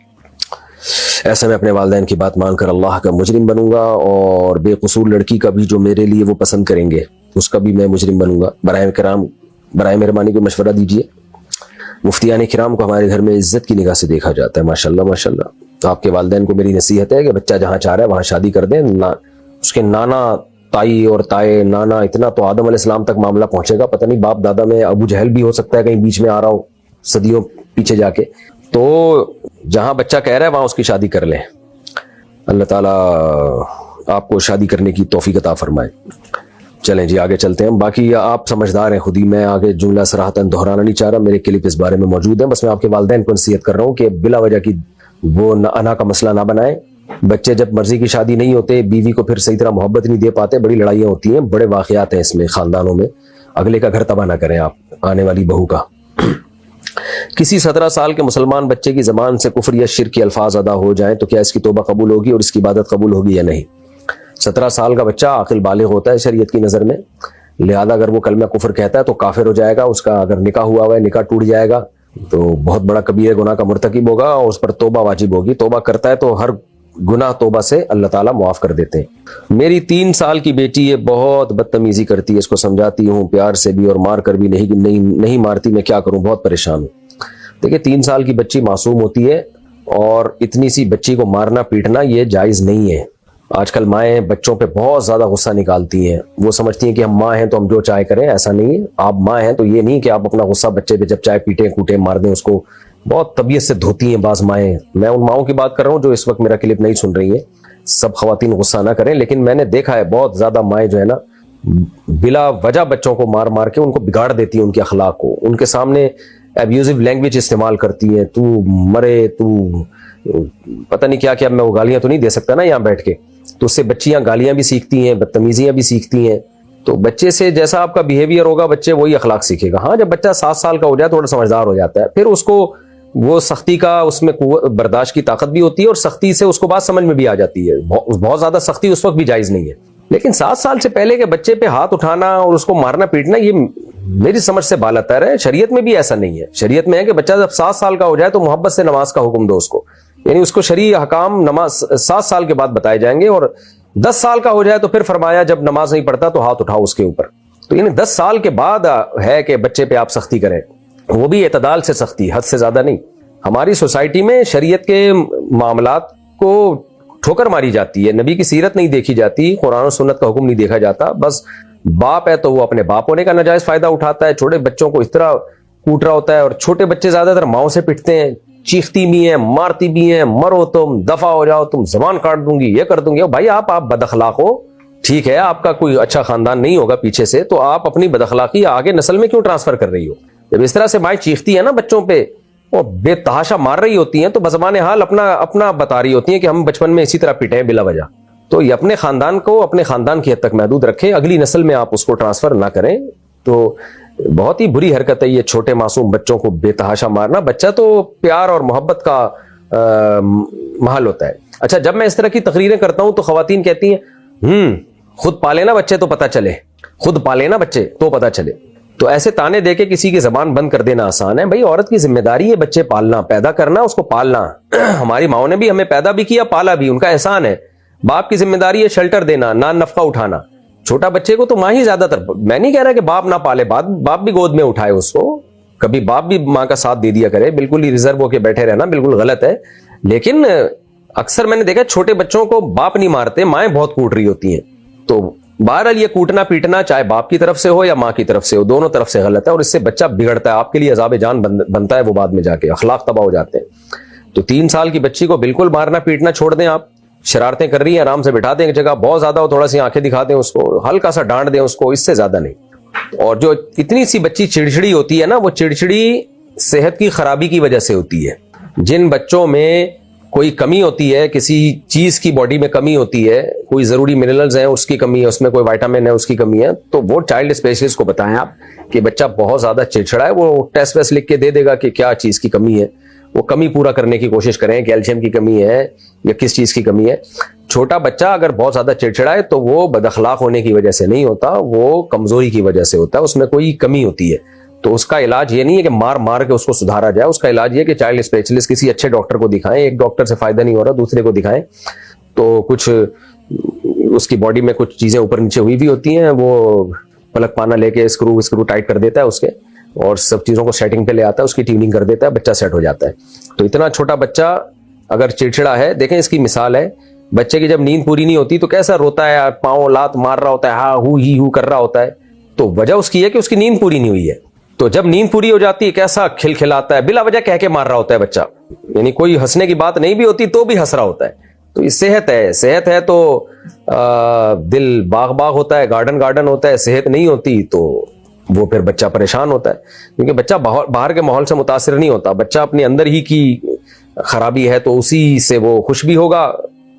ایسے میں اپنے والدین کی بات مان کر اللہ کا مجرم بنوں گا، اور بے قصور لڑکی کا بھی جو میرے لیے وہ پسند کریں گے اس کا بھی میں مجرم بنوں گا. برائے مہربانی کو مشورہ دیجیے. مفتیان کرام کو ہمارے گھر میں عزت کی نگاہ سے دیکھا جاتا ہے، ماشاءاللہ ماشاءاللہ. آپ کے والدین کو میری نصیحت ہے کہ بچہ جہاں چاہ رہا ہے وہاں شادی کر دیں. اس کے نانا تائی اور تائے نانا، اتنا تو آدم علیہ السلام تک معاملہ پہنچے گا. پتہ نہیں باپ دادا میں ابو جہل بھی ہو سکتا ہے کہیں بیچ میں آ رہا ہو صدیوں پیچھے جا کے. تو جہاں بچہ کہہ رہا ہے وہاں اس کی شادی کر لیں. اللہ تعالیٰ آپ کو شادی کرنے کی توفیق عطا فرمائے. چلیں جی آگے چلتے ہیں. باقی آپ سمجھدار ہیں خود ہی، میں آگے جملہ صراحتاً دہرانا نہیں چاہ رہا، میرے کلپ اس بارے میں موجود ہیں. بس میں آپ کے والدین کو نصیحت کر رہا ہوں کہ بلا وجہ کی وہ انا کا مسئلہ نہ بنائیں. بچے جب مرضی کی شادی نہیں ہوتے، بیوی کو پھر صحیح طرح محبت نہیں دے پاتے، بڑی لڑائیاں ہوتی ہیں، بڑے واقعات ہیں اس میں خاندانوں میں. اگلے کا گھر تباہ نہ کریں آپ، آنے والی بہو کا. کسی 17 سال کے مسلمان بچے کی زبان سے کفر یا شرک کے الفاظ ادا ہو جائیں تو کیا اس کی توبہ قبول ہوگی اور اس کی عبادت قبول ہوگی یا نہیں؟ 17 سال کا بچہ عاقل بالغ ہوتا ہے شریعت کی نظر میں، لہذا اگر وہ کلمہ کفر کہتا ہے تو کافر ہو جائے گا. اس کا اگر نکاح ہوا ہوا ہے نکاح ٹوٹ جائے گا، تو بہت بڑا کبیرہ گناہ کا مرتکب ہوگا اور اس پر توبہ واجب ہوگی. توبہ کرتا ہے تو ہر گناہ توبہ سے اللہ تعالیٰ معاف کر دیتے ہیں. میری 3 سال کی بیٹی ہے، بہت بدتمیزی کرتی ہے، اس کو سمجھاتی ہوں پیار سے بھی اور مار کر بھی نہیں مارتی. میں کیا کروں؟ بہت پریشان ہوں. دیکھیں 3 سال کی بچی معصوم ہوتی ہے، اور اتنی سی بچی کو مارنا پیٹنا یہ جائز نہیں ہے. آج کل مائیں بچوں پہ بہت زیادہ غصہ نکالتی ہیں، وہ سمجھتی ہیں کہ ہم ماں ہیں تو ہم جو چاہے کریں. ایسا نہیں ہے، آپ ماں ہیں تو یہ نہیں کہ آپ اپنا غصہ بچے پہ جب چاہے پیٹیں کوٹیں مار دیں اس کو. بہت طبیعت سے دھوتی ہیں بعض مائیں. میں ان ماؤں کی بات کر رہا ہوں جو اس وقت میرا کلپ نہیں سن رہی ہیں. سب خواتین غصہ نہ کریں، لیکن میں نے دیکھا ہے بہت زیادہ مائیں جو ہے نا بلا وجہ بچوں کو مار مار کے ان کو بگاڑ دیتی ہیں، ان کے اخلاق کو. ان کے سامنے ابیوزو لینگویج استعمال کرتی ہیں، تو مرے، تو پتہ نہیں کیا کیا. میں وہ گالیاں تو نہیں دے سکتا نا یہاں بیٹھ کے، تو اس سے بچیاں گالیاں بھی سیکھتی ہیں، بدتمیزیاں بھی سیکھتی ہیں. تو بچے سے جیسا آپ کا بیہیویئر ہوگا بچے وہی اخلاق سیکھے گا. ہاں جب بچہ 7 سال کا ہو جائے تھوڑا سمجھدار ہو جاتا ہے، پھر اس کو وہ سختی کا اس میں برداشت کی طاقت بھی ہوتی ہے، اور سختی سے اس کو بات سمجھ میں بھی آ جاتی ہے. بہت زیادہ سختی اس وقت بھی جائز نہیں ہے، لیکن 7 سال سے پہلے کے بچے پہ ہاتھ اٹھانا اور اس کو مارنا پیٹنا یہ میری سمجھ سے بالاتر ہے. شریعت میں بھی ایسا نہیں ہے. شریعت میں ہے کہ بچہ جب 7 سال کا ہو جائے تو محبت سے نماز کا حکم دو اس کو، یعنی اس کو شرعی احکام نماز 7 سال کے بعد بتائے جائیں گے. اور 10 سال کا ہو جائے تو پھر فرمایا جب نماز نہیں پڑھتا تو ہاتھ اٹھاؤ اس کے اوپر. تو یعنی 10 سال کے بعد ہے کہ بچے پہ آپ سختی کریں، وہ بھی اعتدال سے سختی، حد سے زیادہ نہیں. ہماری سوسائٹی میں شریعت کے معاملات کو ٹھوکر ماری جاتی ہے، نبی کی سیرت نہیں دیکھی جاتی، قرآن و سنت کا حکم نہیں دیکھا جاتا. بس باپ ہے تو وہ اپنے باپ ہونے کا ناجائز فائدہ اٹھاتا ہے، چھوٹے بچوں کو اس طرح کوٹ رہا ہوتا ہے. اور چھوٹے بچے زیادہ تر ماؤں سے پٹتے ہیں، چیختی بھی ہیں، مارتی بھی ہیں، مرو تم، دفع ہو جاؤ تم، زبان کاٹ دوں گی، یہ کر دوں گی. بھائی آپ بد اخلاق ہو، ٹھیک ہے آپ کا کوئی اچھا خاندان نہیں ہوگا پیچھے سے، تو آپ اپنی بد اخلاقی آگے نسل میں کیوں ٹرانسفر کر رہی ہو؟ جب اس طرح سے مائیں چیختی ہے نا بچوں پہ اور بے تحاشا مار رہی ہوتی ہیں تو بزبان حال اپنا بتا رہی ہوتی ہیں کہ ہم بچپن میں اسی طرح پٹے بلا وجہ. تو یہ اپنے خاندان کو اپنے خاندان کی حد تک محدود رکھیں، اگلی نسل میں آپ اس کو ٹرانسفر نہ کریں. تو بہت ہی بری حرکت ہے یہ چھوٹے معصوم بچوں کو بے تحاشا مارنا. بچہ تو پیار اور محبت کا محل ہوتا ہے. اچھا جب میں اس طرح کی تقریریں کرتا ہوں تو خواتین کہتی ہیں خود پالے نا بچے تو پتہ چلے، خود پالے نا بچے تو پتہ چلے. تو ایسے تانے دے کے کسی کی زبان بند کر دینا آسان ہے. بھائی عورت کی ذمہ داری ہے بچے پالنا، پیدا کرنا، اس کو پالنا. ہماری ماؤں نے بھی ہمیں پیدا بھی کیا، پالا بھی، ان کا احسان ہے. باپ کی ذمہ داری ہے شیلٹر دینا، نان نفقہ اٹھانا. چھوٹا بچے کو تو ماں ہی زیادہ تر، میں نہیں کہہ رہا کہ باپ نہ پالے، باپ بھی گود میں اٹھائے اس کو، کبھی باپ بھی ماں کا ساتھ دے دیا کرے. بالکل ہی ریزرو ہو کے بیٹھے رہنا بالکل غلط ہے. لیکن اکثر میں نے دیکھا چھوٹے بچوں کو باپ نہیں مارتے، مائیں بہت کوٹ رہی ہوتی ہیں. تو بہرحال یہ کوٹنا پیٹنا چاہے باپ کی طرف سے ہو یا ماں کی طرف سے ہو، دونوں طرف سے غلط ہے، اور اس سے بچہ بگڑتا ہے، آپ کے لیے عذاب جان بنتا ہے وہ بعد میں جا کے، اخلاق تباہ ہو جاتے ہیں. تو 3 سال کی بچی کو بالکل مارنا پیٹنا چھوڑ دیں. آپ شرارتیں کر رہی ہیں آرام سے بٹھا دیں ایک جگہ، بہت زیادہ ہو تھوڑا سی آنکھیں دکھا دیں اس کو، ہلکا سا ڈانٹ دیں اس کو، اس سے زیادہ نہیں. اور جو اتنی سی بچی چڑچڑی ہوتی ہے نا، وہ چڑچڑی صحت کی خرابی کی وجہ سے ہوتی ہے. جن بچوں میں کوئی کمی ہوتی ہے، کسی چیز کی باڈی میں کمی ہوتی ہے، کوئی ضروری منرلز ہیں اس کی کمی ہے، اس میں کوئی وائٹامن ہے اس کی کمی ہے، تو وہ چائلڈ اسپیشلسٹ کو بتائیں آپ کہ بچہ بہت زیادہ چڑچڑا ہے. وہ ٹیسٹ ویسٹ لکھ کے دے دے گا کہ کیا چیز کی کمی ہے، وہ کمی پورا کرنے کی کوشش کریں، کیلشیم کی کمی ہے یا کس چیز کی کمی ہے. چھوٹا بچہ اگر بہت زیادہ چڑچڑا ہے تو وہ بد اخلاق ہونے کی وجہ سے نہیں ہوتا، وہ کمزوری کی وجہ سے ہوتا ہے، اس میں کوئی کمی ہوتی ہے. تو اس کا علاج یہ نہیں ہے کہ مار کے اس کو سدھارا جائے، اس کا علاج یہ کہ چائلڈ اسپیشلسٹ کسی اچھے ڈاکٹر کو دکھائیں. ایک ڈاکٹر سے فائدہ نہیں ہو رہا، دوسرے کو دکھائیں. تو کچھ اس کی باڈی میں کچھ چیزیں اوپر نیچے ہوئی بھی ہوتی ہیں، وہ پلک پانا لے کے اسکرو ٹائٹ کر دیتا ہے اس کے، اور سب چیزوں کو سیٹنگ پہ لے آتا ہے، اس کی ٹیوننگ کر دیتا ہے، بچہ سیٹ ہو جاتا ہے. تو اتنا چھوٹا بچہ اگر چڑچڑا ہے، دیکھیں اس کی مثال ہے، بچے کی جب نیند پوری نہیں ہوتی تو کیسا روتا ہے، پاؤں لات مار رہا ہوتا ہے، ہاں ہو کر رہا ہوتا ہے. تو وجہ اس کی ہے کہ اس کی نیند پوری نہیں ہوئی ہے. تو جب نیند پوری ہو جاتی ہے کیسا کھلکھلاتا ہے، بلا وجہ کہہ کے مار رہا ہوتا ہے بچہ، یعنی کوئی ہنسنے کی بات نہیں بھی ہوتی تو بھی ہنس رہا ہوتا ہے. تو یہ صحت ہے تو دل باغ ہوتا ہے، گارڈن ہوتا ہے. صحت نہیں ہوتی تو وہ پھر بچہ پریشان ہوتا ہے، کیونکہ بچہ باہر کے ماحول سے متاثر نہیں ہوتا. بچہ اپنے اندر ہی کی خرابی ہے تو اسی سے وہ خوش بھی ہوگا،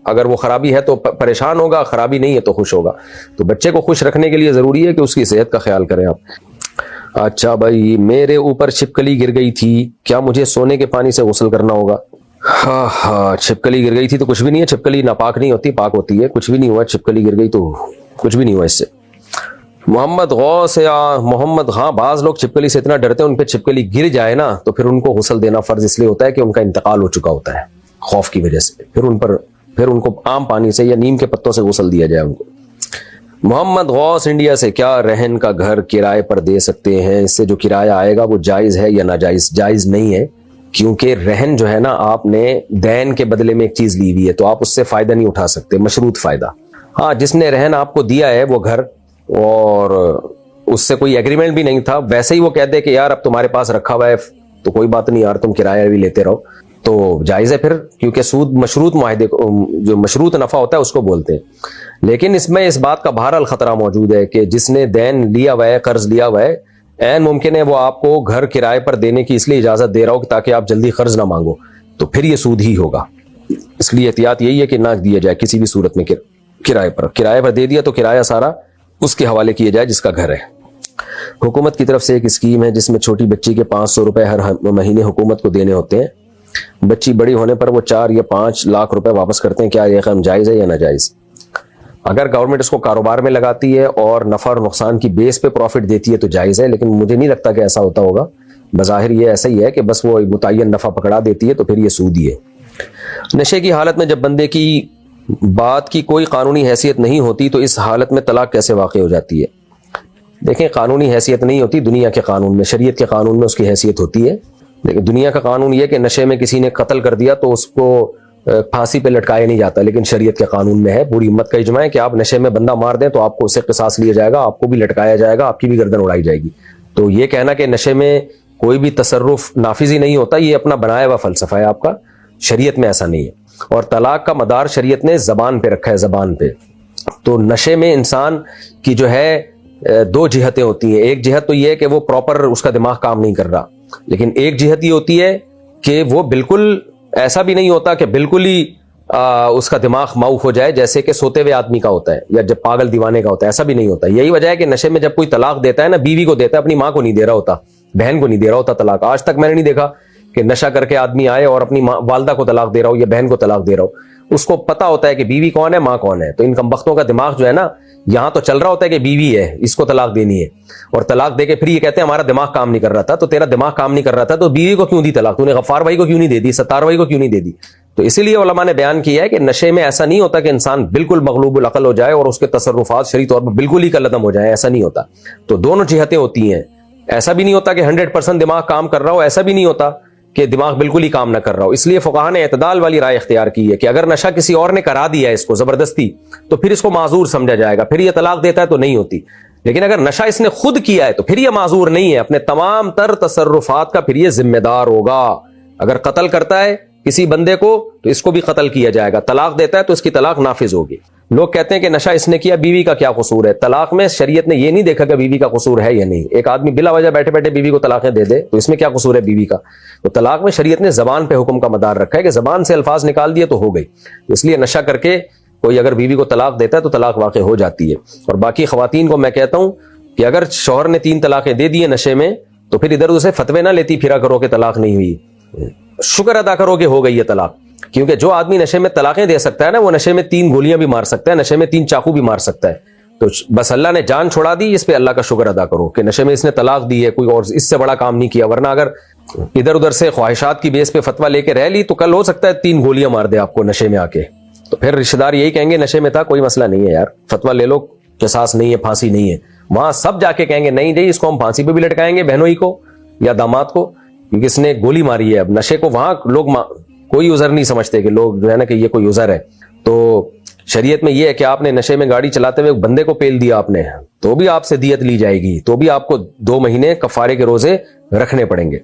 اگر وہ خرابی ہے تو پریشان ہوگا، خرابی نہیں ہے تو خوش ہوگا. تو بچے کو خوش رکھنے کے لیے ضروری ہے کہ اس کی صحت کا خیال کریں آپ. اچھا بھائی، میرے اوپر چھپکلی گر گئی تھی، کیا مجھے سونے کے پانی سے غسل کرنا ہوگا؟ ہاں چھپکلی گر گئی تھی تو کچھ بھی نہیں ہے، چھپکلی ناپاک نہیں ہوتی، پاک ہوتی ہے، کچھ بھی نہیں ہوا. چھپکلی گر گئی تو کچھ بھی نہیں ہوا اس سے. محمد غوث یا محمد، ہاں بعض لوگ چھپکلی سے اتنا ڈرتے ہیں، ان پہ چھپکلی گر جائے نا تو پھر ان کو غسل دینا فرض اس لیے ہوتا ہے کہ ان کا انتقال ہو چکا ہوتا ہے خوف کی وجہ سے، پھر ان کو عام پانی سے یا نیم کے پتوں سے غسل دیا جائے ان کو. محمد غوث انڈیا سے، کیا رہن کا گھر کرائے پر دے سکتے ہیں؟ اس سے جو کرایہ آئے گا وہ جائز ہے یا ناجائز؟ جائز نہیں ہے، کیونکہ رہن جو ہے نا آپ نے دین کے بدلے میں ایک چیز لی ہوئی ہے تو آپ اس سے فائدہ نہیں اٹھا سکتے، مشروط فائدہ. ہاں جس نے رہن آپ کو دیا ہے وہ گھر، اور اس سے کوئی ایگریمنٹ بھی نہیں تھا، ویسے ہی وہ کہتے کہ یار اب تمہارے پاس رکھا ہوا ہے تو کوئی بات نہیں یار، تم کرایہ بھی لیتے رہو، تو جائز ہے پھر، کیونکہ سود مشروط معاہدے جو مشروط نفع ہوتا ہے اس کو بولتے ہیں. لیکن اس میں اس بات کا بہرحال خطرہ موجود ہے کہ جس نے دین لیا ہوا ہے، قرض لیا ہوا ہے، عین ممکن ہے وہ آپ کو گھر کرائے پر دینے کی اس لیے اجازت دے رہا ہو کہ تاکہ آپ جلدی قرض نہ مانگو، تو پھر یہ سود ہی ہوگا. اس لیے احتیاط یہی ہے کہ نہ دیا جائے کسی بھی صورت میں کرائے پر دے دیا تو کرایہ سارا اس کے حوالے کیا جائے جس کا گھر ہے. حکومت کی طرف سے ایک اسکیم ہے جس میں چھوٹی بچی کے 500 روپے ہر مہینے حکومت کو دینے ہوتے ہیں. بچی بڑی ہونے پر وہ 4 یا 5 لاکھ روپے واپس کرتے ہیں، کیا یہ رقم جائز ہے یا ناجائز؟ اگر گورنمنٹ اس کو کاروبار میں لگاتی ہے اور نفع اور نقصان کی بیس پہ پروفٹ دیتی ہے تو جائز ہے، لیکن مجھے نہیں لگتا کہ ایسا ہوتا ہوگا. بظاہر یہ ایسا ہی ہے کہ بس وہ متعین نفع پکڑا دیتی ہے تو پھر یہ سود ہی ہے. نشے کی حالت میں جب بندے کی بات کی کوئی قانونی حیثیت نہیں ہوتی تو اس حالت میں طلاق کیسے واقع ہو جاتی ہے؟ دیکھیں، قانونی حیثیت نہیں ہوتی، دنیا کے قانون میں، شریعت کے قانون میں اس کی حیثیت ہوتی ہے. لیکن دنیا کا قانون یہ کہ نشے میں کسی نے قتل کر دیا تو اس کو پھانسی پہ لٹکایا نہیں جاتا، لیکن شریعت کے قانون میں ہے، پوری امت کا اجماع ہے کہ آپ نشے میں بندہ مار دیں تو آپ کو اس سے قصاص لیا جائے گا، آپ کو بھی لٹکایا جائے گا، آپ کی بھی گردن اڑائی جائے گی. تو یہ کہنا کہ نشے میں کوئی بھی تصرف نافذ ہی نہیں ہوتا، یہ اپنا بنایا ہوا فلسفہ ہے آپ کا، شریعت میں ایسا نہیں ہے. اور طلاق کا مدار شریعت نے زبان پہ رکھا ہے، زبان پہ. تو نشے میں انسان کی جو ہے 2 جہتیں ہوتی ہیں. ایک جہت تو یہ ہے کہ وہ پراپر اس کا دماغ کام نہیں کر رہا، لیکن ایک جہت یہ ہوتی ہے کہ وہ بالکل ایسا بھی نہیں ہوتا کہ بالکل ہی اس کا دماغ معاف ہو جائے، جیسے کہ سوتے ہوئے آدمی کا ہوتا ہے یا جب پاگل دیوانے کا ہوتا ہے، ایسا بھی نہیں ہوتا. یہی وجہ ہے کہ نشے میں جب کوئی طلاق دیتا ہے نا، بیوی کو دیتا ہے، اپنی ماں کو نہیں دے رہا ہوتا، بہن کو نہیں دے رہا ہوتا طلاق. آج تک میں نے نہیں دیکھا کہ نشہ کر کے آدمی آئے اور اپنی والدہ کو طلاق دے رہا ہو یا بہن کو طلاق دے رہا ہو، اس کو پتا ہوتا ہے کہ بیوی کون ہے، ماں کون ہے، تو ان کمبختوں کا دماغ جو ہے نا یہاں تو چل رہا ہوتا ہے کہ بیوی ہے، اس کو طلاق دینی ہے، اور طلاق دے کے پھر یہ کہتے ہیں ہمارا دماغ کام نہیں کر رہا تھا. تو تیرا دماغ کام نہیں کر رہا تھا تو بیوی کو کیوں دی طلاق؟ تو نے غفار بھائی کو کیوں نہیں دے دی، ستار بھائی کو کیوں نہیں دے دی؟ تو اسی لیے علماء نے بیان کیا ہے کہ نشے میں ایسا نہیں ہوتا کہ انسان بالکل مغلوب العقل ہو جائے اور اس کے تصرفات شرعی طور پر بالکل ہی کالعدم ہو جائیں، ایسا نہیں ہوتا. تو دونوں جہتیں ہوتی ہیں. ایسا بھی نہیں ہوتا کہ 100% دماغ کام کر رہا ہو، ایسا بھی نہیں ہوتا کہ دماغ بالکل ہی کام نہ کر رہا ہو. اس لیے فقہاء نے اعتدال والی رائے اختیار کی ہے کہ اگر نشہ کسی اور نے کرا دیا ہے اس کو زبردستی تو پھر اس کو معذور سمجھا جائے گا، پھر یہ طلاق دیتا ہے تو نہیں ہوتی. لیکن اگر نشہ اس نے خود کیا ہے تو پھر یہ معذور نہیں ہے، اپنے تمام تر تصرفات کا پھر یہ ذمہ دار ہوگا. اگر قتل کرتا ہے کسی بندے کو تو اس کو بھی قتل کیا جائے گا، طلاق دیتا ہے تو اس کی طلاق نافذ ہوگی. لوگ کہتے ہیں کہ نشہ اس نے کیا، بیوی کا کیا قصور ہے؟ طلاق میں شریعت نے یہ نہیں دیکھا کہ بیوی کا قصور ہے یا نہیں. ایک آدمی بلا وجہ بیٹھے بیٹھے بیوی کو طلاقیں دے دے تو اس میں کیا قصور ہے بیوی کا؟ تو طلاق میں شریعت نے زبان پہ حکم کا مدار رکھا ہے کہ زبان سے الفاظ نکال دیے تو ہو گئی. اس لیے نشہ کر کے کوئی اگر بیوی کو طلاق دیتا ہے تو طلاق واقع ہو جاتی ہے. اور باقی خواتین کو میں کہتا ہوں کہ اگر شوہر نے 3 طلاقیں دے دی ہیں نشے میں تو پھر ادھر ادھر سے فتوے نہ لیتی پھرا کرو کہ طلاق نہیں ہوئی، شکر ادا کرو کہ ہو گئی ہے طلاق. کیونکہ جو آدمی نشے میں طلاقیں دے سکتا ہے نا وہ نشے میں 3 گولیاں بھی مار سکتا ہے، نشے میں 3 چاقو بھی مار سکتا ہے. تو بس اللہ نے جان چھوڑا دی، اس پہ اللہ کا شکر ادا کرو کہ نشے میں اس نے طلاق دی ہے، کوئی اور اس سے بڑا کام نہیں کیا. ورنہ اگر ادھر ادھر سے خواہشات کی بیس پہ فتویٰ لے کے رہ لی تو کل ہو سکتا ہے 3 گولیاں مار دے آپ کو نشے میں آ کے. تو پھر رشتہ دار یہی کہیں گے نشے میں تھا، کوئی مسئلہ نہیں ہے یار، فتویٰ لے لو، قصاص نہیں ہے، پھانسی نہیں ہے. وہاں سب جا کے کہیں گے نہیں جی اس کو ہم پھانسی پہ بھی لٹکائیں گے، بہنوئی کو یا داماد کو، کیونکہ اس نے گولی ماری ہے. اب نشے کو وہاں لوگ کوئی عذر نہیں سمجھتے کہ لوگ جو ہے نا کہ یہ کوئی عذر ہے. تو شریعت میں یہ ہے کہ آپ نے نشے میں گاڑی چلاتے ہوئے بندے کو پیل دیا آپ نے تو بھی آپ سے دیت لی جائے گی، تو بھی آپ کو 2 مہینے کفارے کے روزے رکھنے پڑیں گے.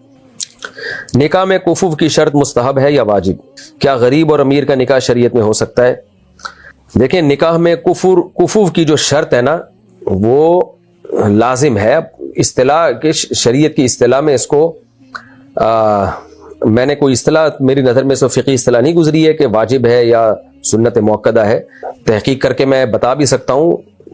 نکاح میں کفو کی شرط مستحب ہے یا واجب؟ کیا غریب اور امیر کا نکاح شریعت میں ہو سکتا ہے؟ دیکھیں نکاح میں کفو کی جو شرط ہے نا وہ لازم ہے. اصطلاح کے شریعت کی اصطلاح میں اس کو میں نے کوئی اصطلاح میری نظر میں سے فقہی اصطلاح نہیں گزری ہے کہ واجب ہے یا سنت موقدہ ہے. تحقیق کر کے میں بتا بھی سکتا ہوں،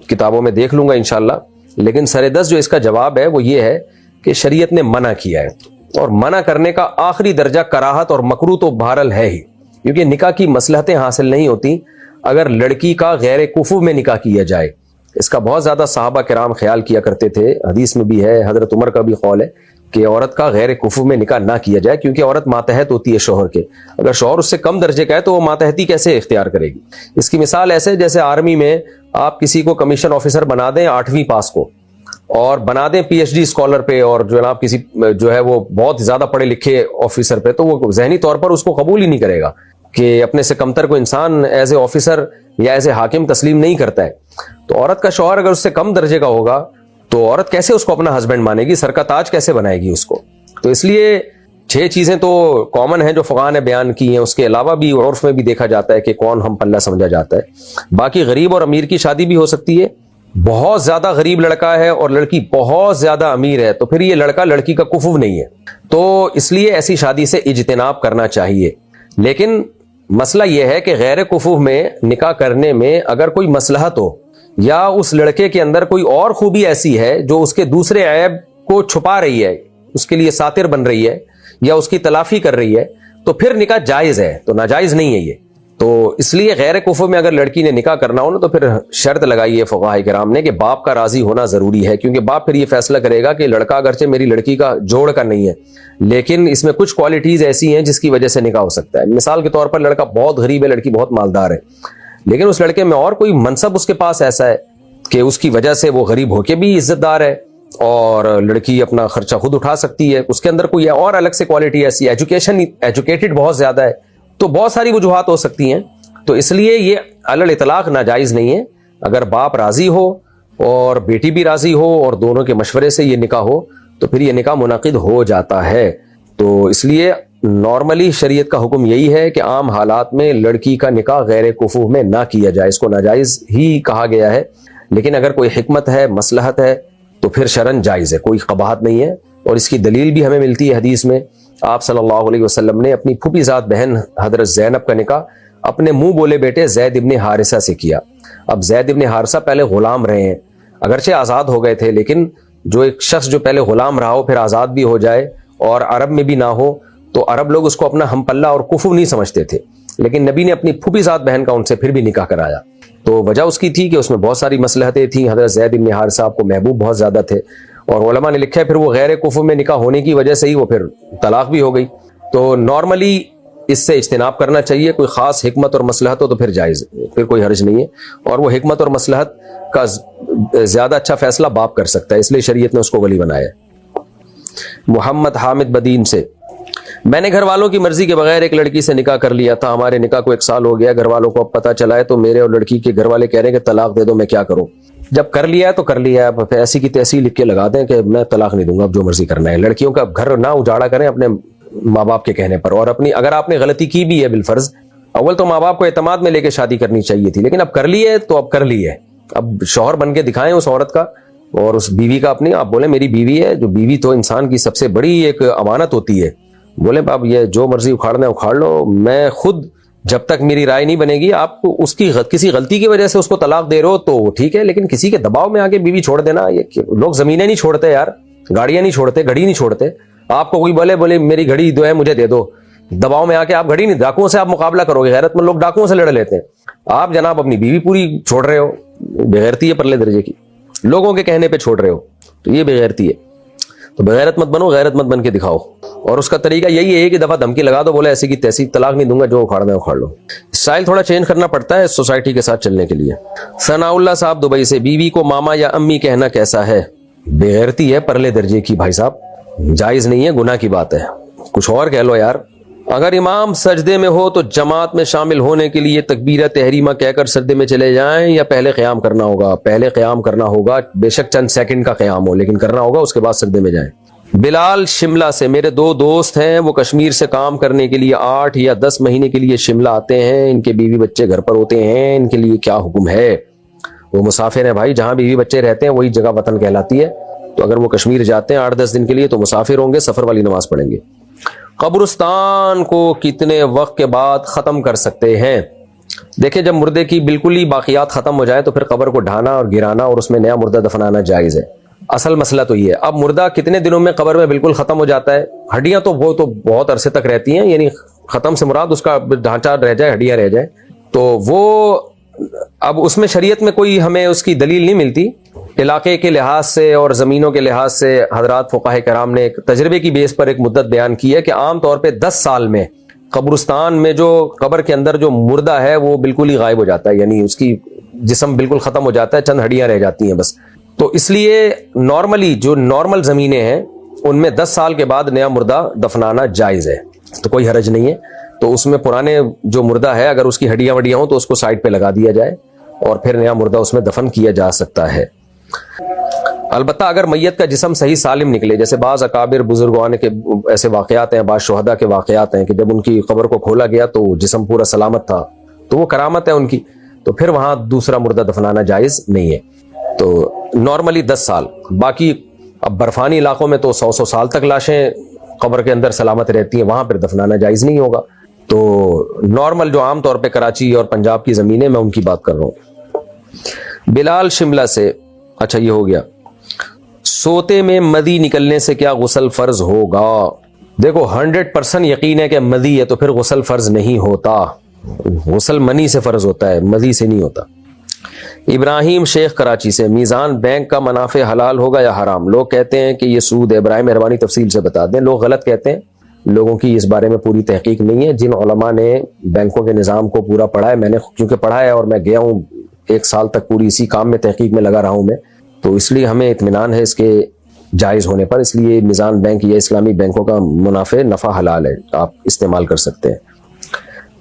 کتابوں میں دیکھ لوں گا انشاءاللہ. لیکن سر دست جو اس کا جواب ہے وہ یہ ہے کہ شریعت نے منع کیا ہے، اور منع کرنے کا آخری درجہ کراہت اور مکروہ تو بہرحال ہے ہی، کیونکہ نکاح کی مصلحتیں حاصل نہیں ہوتی اگر لڑکی کا غیر کفو میں نکاح کیا جائے. اس کا بہت زیادہ صحابہ کرام خیال کیا کرتے تھے، حدیث میں بھی ہے، حضرت عمر کا بھی قول ہے کہ عورت کا غیر کفو میں نکاح نہ کیا جائے، کیونکہ عورت ماتحت ہوتی ہے شوہر کے. اگر شوہر اس سے کم درجے کا ہے تو وہ ماتحتی کیسے اختیار کرے گی؟ اس کی مثال ایسے جیسے آرمی میں آپ کسی کو کمیشن آفیسر بنا دیں 8ویں پاس کو، اور بنا دیں PhD اسکالر پہ، اور جو ہے نا کسی جو ہے وہ بہت زیادہ پڑھے لکھے آفیسر پہ، تو وہ ذہنی طور پر اس کو قبول ہی نہیں کرے گا کہ اپنے سے کمتر کو انسان ایز اے آفیسر یا ایز اے حاکم تسلیم نہیں کرتا ہے. تو عورت کا شوہر اگر اس سے کم درجے کا ہوگا تو عورت کیسے اس کو اپنا ہسبینڈ مانے گی، سر کا تاج کیسے بنائے گی اس کو؟ تو اس لیے 6 چیزیں تو کامن ہیں جو فقہاء نے بیان کی ہیں، اس کے علاوہ بھی عرف میں بھی دیکھا جاتا ہے کہ کون ہم پلہ سمجھا جاتا ہے. باقی غریب اور امیر کی شادی بھی ہو سکتی ہے. بہت زیادہ غریب لڑکا ہے اور لڑکی بہت زیادہ امیر ہے تو پھر یہ لڑکا لڑکی کا کفو نہیں ہے، تو اس لیے ایسی شادی سے اجتناب کرنا چاہیے. لیکن مسئلہ یہ ہے کہ غیر کفو میں نکاح کرنے میں اگر کوئی مصلحت ہو یا اس لڑکے کے اندر کوئی اور خوبی ایسی ہے جو اس کے دوسرے عیب کو چھپا رہی ہے، اس کے لیے ساتر بن رہی ہے یا اس کی تلافی کر رہی ہے، تو پھر نکاح جائز ہے، تو ناجائز نہیں ہے یہ. تو اس لیے غیر کفو میں اگر لڑکی نے نکاح کرنا ہو نا تو پھر شرط لگائی ہے فقہاء کرام نے کہ باپ کا راضی ہونا ضروری ہے، کیونکہ باپ پھر یہ فیصلہ کرے گا کہ لڑکا اگرچہ میری لڑکی کا جوڑ کا نہیں ہے لیکن اس میں کچھ کوالٹیز ایسی ہیں جس کی وجہ سے نکاح ہو سکتا ہے. مثال کے طور پر لڑکا بہت غریب ہے، لڑکی بہت مالدار ہے، لیکن اس لڑکے میں اور کوئی منصب اس کے پاس ایسا ہے کہ اس کی وجہ سے وہ غریب ہو کے بھی عزت دار ہے اور لڑکی اپنا خرچہ خود اٹھا سکتی ہے. اس کے اندر کوئی اور الگ سے کوالٹی ایسی ہے، ایجوکیٹڈ بہت زیادہ ہے، تو بہت ساری وجوہات ہو سکتی ہیں. تو اس لیے یہ علی الاطلاق ناجائز نہیں ہے. اگر باپ راضی ہو اور بیٹی بھی راضی ہو اور دونوں کے مشورے سے یہ نکاح ہو تو پھر یہ نکاح منعقد ہو جاتا ہے. تو اس لیے نارملی شریعت کا حکم یہی ہے کہ عام حالات میں لڑکی کا نکاح غیر کفو میں نہ کیا جائے، اس کو ناجائز ہی کہا گیا ہے. لیکن اگر کوئی حکمت ہے، مصلحت ہے تو پھر شرعاً جائز ہے، کوئی قباحت نہیں ہے. اور اس کی دلیل بھی ہمیں ملتی ہے حدیث میں. آپ صلی اللہ علیہ وسلم نے اپنی پھوپھی ذات بہن حضرت زینب کا نکاح اپنے منہ بولے بیٹے زید ابن حارثہ سے کیا. اب زید ابن حارثہ پہلے غلام رہے ہیں، اگرچہ آزاد ہو گئے تھے، لیکن جو ایک شخص جو پہلے غلام رہا ہو پھر آزاد بھی ہو جائے اور عرب میں بھی نہ ہو تو عرب لوگ اس کو اپنا ہم پلہ اور کفو نہیں سمجھتے تھے، لیکن نبی نے اپنی پھوپھی ذات بہن کا ان سے پھر بھی نکاح کرایا. تو وجہ اس کی تھی کہ اس میں بہت ساری مصلحتیں تھیں. حضرت زید بن حارثہ صاحب کو محبوب بہت زیادہ تھے، اور علماء نے لکھا ہے پھر وہ غیر کفو میں نکاح ہونے کی وجہ سے ہی وہ پھر طلاق بھی ہو گئی. تو نارملی اس سے اجتناب کرنا چاہیے. کوئی خاص حکمت اور مصلحت ہو تو پھر جائز، پھر کوئی حرج نہیں ہے. اور وہ حکمت اور مصلحت کا زیادہ اچھا فیصلہ باپ کر سکتا ہے، اس لیے شریعت نے اس کو ولی بنایا ہے. محمد حامد بدین سے: میں نے گھر والوں کی مرضی کے بغیر ایک لڑکی سے نکاح کر لیا تھا. ہمارے نکاح کو 1 سال ہو گیا. گھر والوں کو اب پتہ چلا ہے تو میرے اور لڑکی کے گھر والے کہہ رہے ہیں کہ طلاق دے دو. میں کیا کروں؟ جب کر لیا ہے تو کر لیا ہے، پھر ایسی کی تیسی لکھ کے لگا دیں کہ میں طلاق نہیں دوں گا، اب جو مرضی کرنا ہے. لڑکیوں کا گھر نہ اجاڑا کریں اپنے ماں باپ کے کہنے پر. اور اپنی اگر آپ نے غلطی کی بھی ہے بالفرض، اول تو ماں باپ کو اعتماد میں لے کے شادی کرنی چاہیے تھی، لیکن اب کر لی ہے تو اب کر لی ہے. اب شوہر بن کے دکھائیں اس عورت کا اور اس بیوی کا اپنی. آپ بولیں میری بیوی ہے، جو بیوی تو انسان کی سب سے بڑی ایک امانت ہوتی ہے. بولیں باپ یہ جو مرضی اکھاڑنا ہے اکھاڑ لو، میں خود جب تک میری رائے نہیں بنے گی. آپ کو اس کی کسی غلطی کی وجہ سے اس کو طلاق دے رہے ہو تو ٹھیک ہے، لیکن کسی کے دباؤ میں آ کے بیوی چھوڑ دینا، یہ لوگ زمینیں نہیں چھوڑتے یار، گاڑیاں نہیں چھوڑتے، گھڑی نہیں چھوڑتے. آپ کو کوئی بولے میری گھڑی جو ہے مجھے دے دو، دباؤ میں آ کے آپ گھڑی نہیں، ڈاکوؤں سے آپ مقابلہ کرو گے. غیرت مند لوگ ڈاکوؤں سے لڑ لیتے ہیں، آپ جناب اپنی بیوی پوری چھوڑ رہے ہو. بغیرتی ہے پرلے درجے کی، لوگوں کے کہنے پہ چھوڑ رہے ہو، تو یہ بغیرتی ہے. تو بغیرت مت بنو، غیرت مت بن کے دکھاؤ. اور اس کا طریقہ یہی ہے کہ دفعہ دھمکی لگا دو، بولے ایسی کی تیسی طلاق نہیں دوں گا، جو اکھاڑنا ہے اکھاڑ لو. اسٹائل تھوڑا چینج کرنا پڑتا ہے سوسائٹی کے ساتھ چلنے کے لیے. ثناء اللہ صاحب دبئی سے: بیوی کو ماما یا امی کہنا کیسا ہے؟ بغیرتی ہے پرلے درجے کی بھائی صاحب، جائز نہیں ہے، گناہ کی بات ہے. کچھ اور کہہ لو یار. اگر امام سجدے میں ہو تو جماعت میں شامل ہونے کے لیے تکبیرہ تحریمہ کہہ کر سجدے میں چلے جائیں یا پہلے قیام کرنا ہوگا؟ پہلے قیام کرنا ہوگا، بے شک چند سیکنڈ کا قیام ہو، لیکن کرنا ہوگا، اس کے بعد سجدے میں جائیں. بلال شملہ سے: میرے 2 دوست ہیں، وہ کشمیر سے کام کرنے کے لیے 8 یا 10 مہینے کے لیے شملہ آتے ہیں. ان کے بیوی بچے گھر پر ہوتے ہیں، ان کے لیے کیا حکم ہے؟ وہ مسافر ہیں بھائی، جہاں بیوی بچے رہتے ہیں وہی جگہ وطن کہلاتی ہے. تو اگر وہ کشمیر جاتے ہیں 8-10 دن کے لیے تو مسافر ہوں گے، سفر والی نماز پڑھیں گے. قبرستان کو کتنے وقت کے بعد ختم کر سکتے ہیں؟ دیکھیں جب مردے کی بالکل ہی باقیات ختم ہو جائے تو پھر قبر کو ڈھانا اور گرانا اور اس میں نیا مردہ دفنانا جائز ہے. اصل مسئلہ تو یہ ہے. اب مردہ کتنے دنوں میں قبر میں بالکل ختم ہو جاتا ہے؟ ہڈیاں تو وہ تو بہت عرصے تک رہتی ہیں، یعنی ختم سے مراد اس کا ڈھانچہ رہ جائے، ہڈیاں رہ جائیں. تو وہ اب اس میں شریعت میں کوئی ہمیں اس کی دلیل نہیں ملتی. علاقے کے لحاظ سے اور زمینوں کے لحاظ سے حضرات فقہاء کرام نے ایک تجربے کی بیس پر ایک مدت بیان کی ہے کہ عام طور پہ 10 سال میں قبرستان میں جو قبر کے اندر جو مردہ ہے وہ بالکل ہی غائب ہو جاتا ہے، یعنی اس کی جسم بالکل ختم ہو جاتا ہے، چند ہڈیاں رہ جاتی ہیں بس. تو اس لیے نارملی جو نارمل زمینیں ہیں ان میں 10 سال کے بعد نیا مردہ دفنانا جائز ہے، تو کوئی حرج نہیں ہے. تو اس میں پرانے جو مردہ ہے اگر اس کی ہڈیاں وڈیاں ہوں تو اس کو سائڈ پہ لگا دیا جائے اور پھر نیا مردہ اس میں دفن کیا جا سکتا ہے. البتہ اگر میت کا جسم صحیح سالم نکلے، جیسے بعض اکابر بزرگان کے ایسے واقعات ہیں، بعض شہداء کے واقعات ہیں کہ جب ان کی قبر کو کھولا گیا تو جسم پورا سلامت تھا، تو وہ کرامت ہے ان کی، تو پھر وہاں دوسرا مردہ دفنانا جائز نہیں ہے. تو نارملی 10 سال. باقی اب برفانی علاقوں میں تو 100 سال تک لاشیں قبر کے اندر سلامت رہتی ہیں، وہاں پھر دفنانا جائز نہیں ہوگا. تو نارمل جو عام طور پہ کراچی اور پنجاب کی زمینیں، میں ان کی بات کر رہا ہوں. بلال شملہ سے: اچھا یہ ہو گیا. سوتے میں مدی نکلنے سے کیا غسل فرض ہوگا؟ دیکھو 100% یقین ہے کہ مدی ہے تو پھر غسل فرض نہیں ہوتا. غسل منی سے فرض ہوتا ہے، مدی سے نہیں ہوتا. ابراہیم شیخ کراچی سے: میزان بینک کا منافع حلال ہوگا یا حرام؟ لوگ کہتے ہیں کہ یہ سود ہے. ابراہیم مہربانی تفصیل سے بتا دیں. لوگ غلط کہتے ہیں، لوگوں کی اس بارے میں پوری تحقیق نہیں ہے. جن علماء نے بینکوں کے نظام کو پورا پڑھا ہے، میں نے کیونکہ پڑھا ہے اور میں گیا ہوں 1 سال تک پوری اسی کام میں تحقیق میں لگا رہا ہوں میں، تو اس لیے ہمیں اطمینان ہے اس کے جائز ہونے پر. اس لیے میزان بینک یا اسلامی بینکوں کا نفع حلال ہے، آپ استعمال کر سکتے ہیں.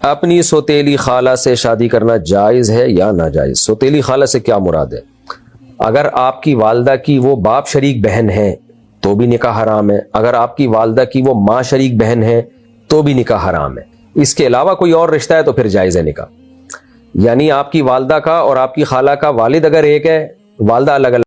اپنی سوتیلی خالہ سے شادی کرنا جائز ہے یا ناجائز؟ سوتیلی خالہ سے کیا مراد ہے؟ اگر آپ کی والدہ کی وہ باپ شریک بہن ہے تو بھی نکاح حرام ہے. اگر آپ کی والدہ کی وہ ماں شریک بہن ہے تو بھی نکاح حرام ہے. اس کے علاوہ کوئی اور رشتہ ہے تو پھر جائز ہے نکاح. یعنی آپ کی والدہ کا اور آپ کی خالہ کا والد اگر ایک ہے، والدہ الگ الگ